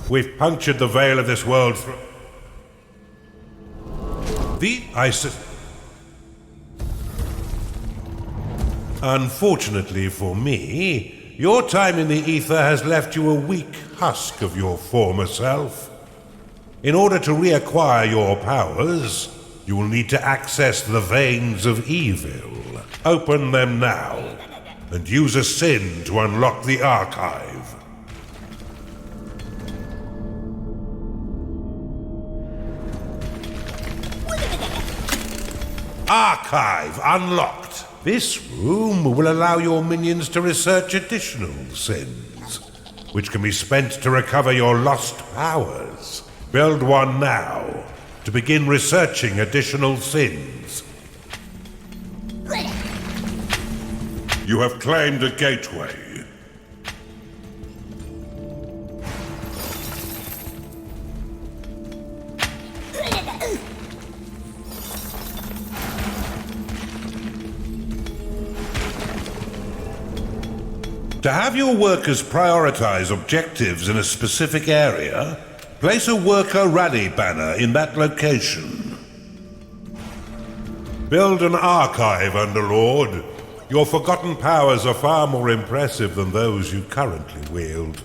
We've punctured the veil of this world through... Unfortunately for me, your time in the ether has left you a weak husk of your former self. In order to reacquire your powers, you will need to access the veins of evil. Open them now, and use a sin to unlock the archive. Archive unlocked. This room will allow your minions to research additional sins, which can be spent to recover your lost powers. Build one now to begin researching additional sins. You have claimed a gateway. To have your workers prioritize objectives in a specific area, place a worker rally banner in that location. Build an archive, Underlord. Your forgotten powers are far more impressive than those you currently wield.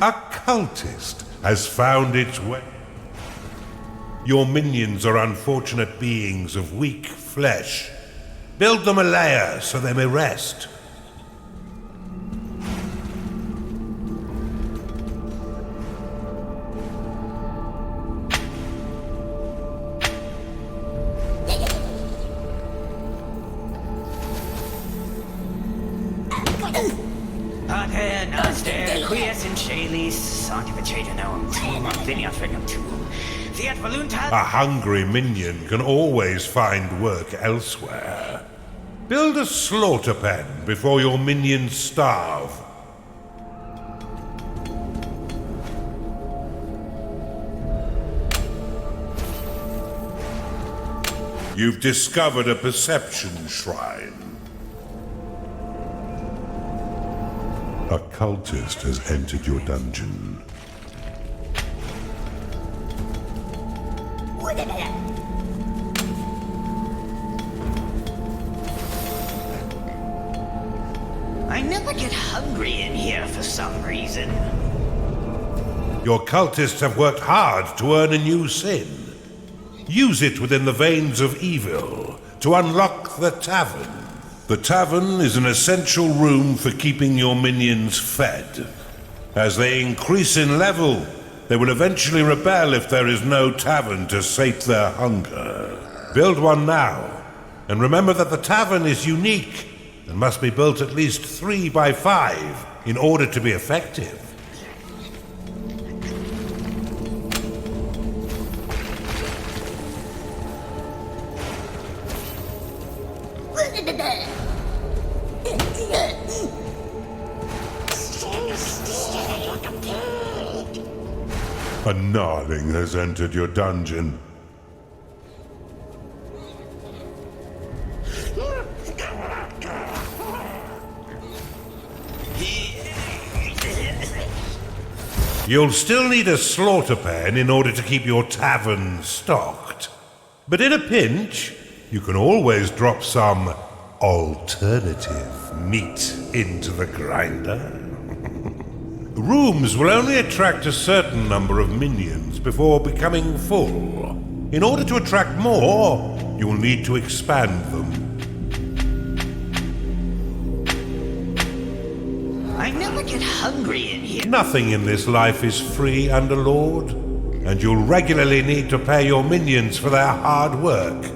A cultist has found its way. Your minions are unfortunate beings of weak flesh. Build them a lair so they may rest. A hungry minion can always find work elsewhere. Build a slaughter pen before your minions starve. You've discovered a perception shrine. A cultist has entered your dungeon. I never get hungry in here for some reason. Your cultists have worked hard to earn a new sin. Use it within the veins of evil to unlock the tavern. The tavern is an essential room for keeping your minions fed. As they increase in level, they will eventually rebel if there is no tavern to sate their hunger. Build one now, and remember that the tavern is unique and must be built at least 3 by 5 in order to be effective. A gnarling has entered your dungeon. You'll still need a slaughter pen in order to keep your tavern stocked. But in a pinch, you can always drop some alternative meat into the grinder. Rooms will only attract a certain number of minions before becoming full. In order to attract more, you will need to expand them. I never get hungry in here. Nothing in this life is free, Underlord, and you'll regularly need to pay your minions for their hard work.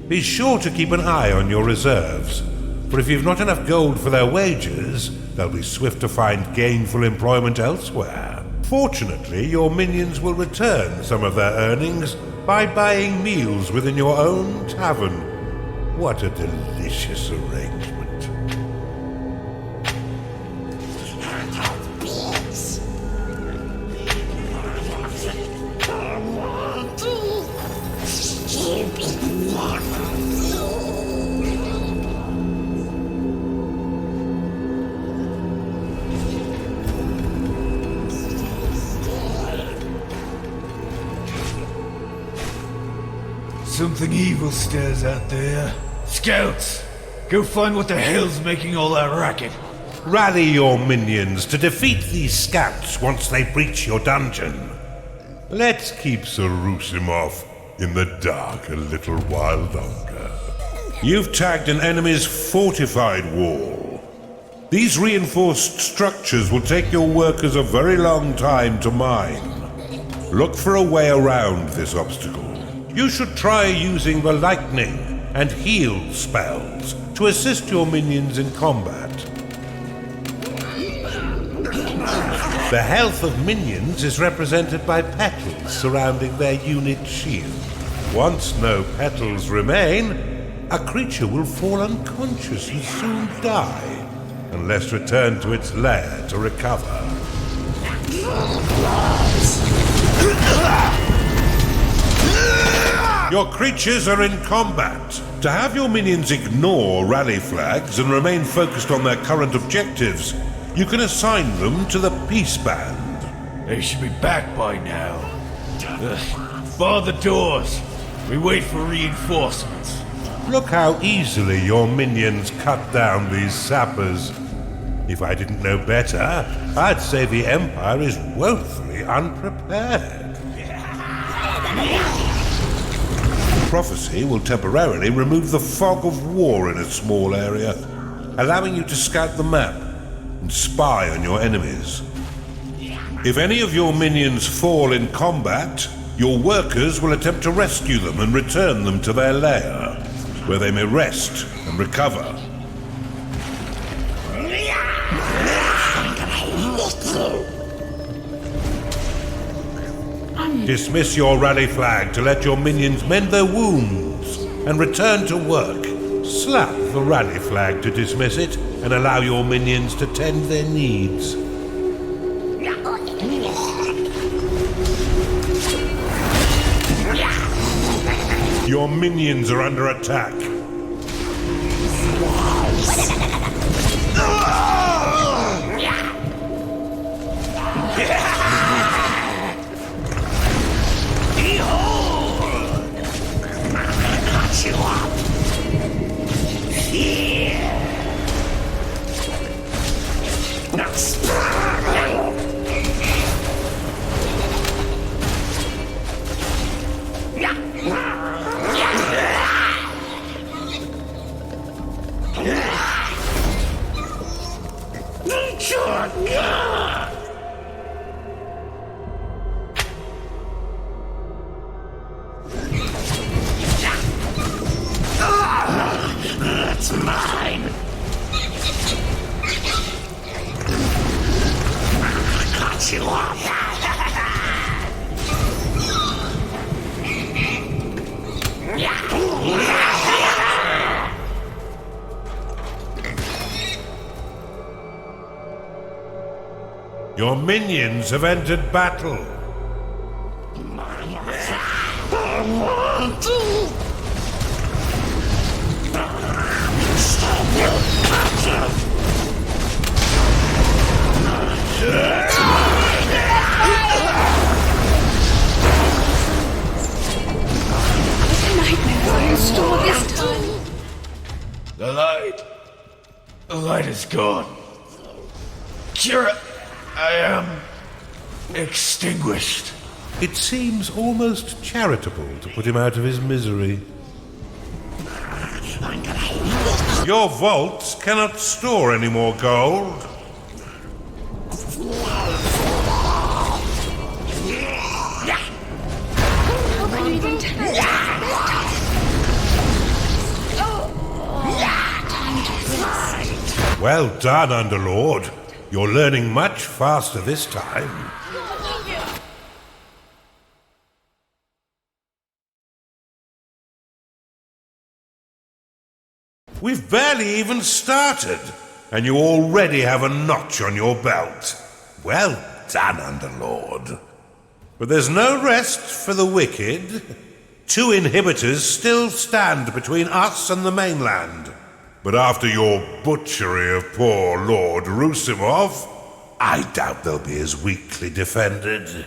Be sure to keep an eye on your reserves, for if you've not enough gold for their wages, they'll be swift to find gainful employment elsewhere. Fortunately, your minions will return some of their earnings by buying meals within your own tavern. What a delicious arrangement. Something evil stirs out there. Scouts, go find what the hell's making all that racket. Rally your minions to defeat these scouts once they breach your dungeon. Let's keep Sarusimov in the dark a little while longer. You've tagged an enemy's fortified wall. These reinforced structures will take your workers a very long time to mine. Look for a way around this obstacle. You should try using the lightning and heal spells to assist your minions in combat. The health of minions is represented by petals surrounding their unit shield. Once no petals remain, a creature will fall unconscious and soon die, unless returned to its lair to recover. Your creatures are in combat. To have your minions ignore rally flags and remain focused on their current objectives, you can assign them to the Peace Band. They should be back by now. Bar the doors. We wait for reinforcements. Look how easily your minions cut down these sappers. If I didn't know better, I'd say the Empire is woefully unprepared. Prophecy will temporarily remove the fog of war in a small area, allowing you to scout the map and spy on your enemies. If any of your minions fall in combat, your workers will attempt to rescue them and return them to their lair, where they may rest and recover. Dismiss your rally flag to let your minions mend their wounds and return to work. Slap the rally flag to dismiss it and allow your minions to tend their needs. Your minions are under attack. That's mine. Cut you off. Your minions have entered battle. The light is gone. Kira, I am extinguished. It seems almost charitable to put him out of his misery. Your vaults cannot store any more gold. Well done, Underlord. You're learning much faster this time. We've barely even started, and you already have a notch on your belt. Well done, Underlord. But there's no rest for the wicked. 2 inhibitors still stand between us and the mainland. But after your butchery of poor Lord Rusimov, I doubt they'll be as weakly defended.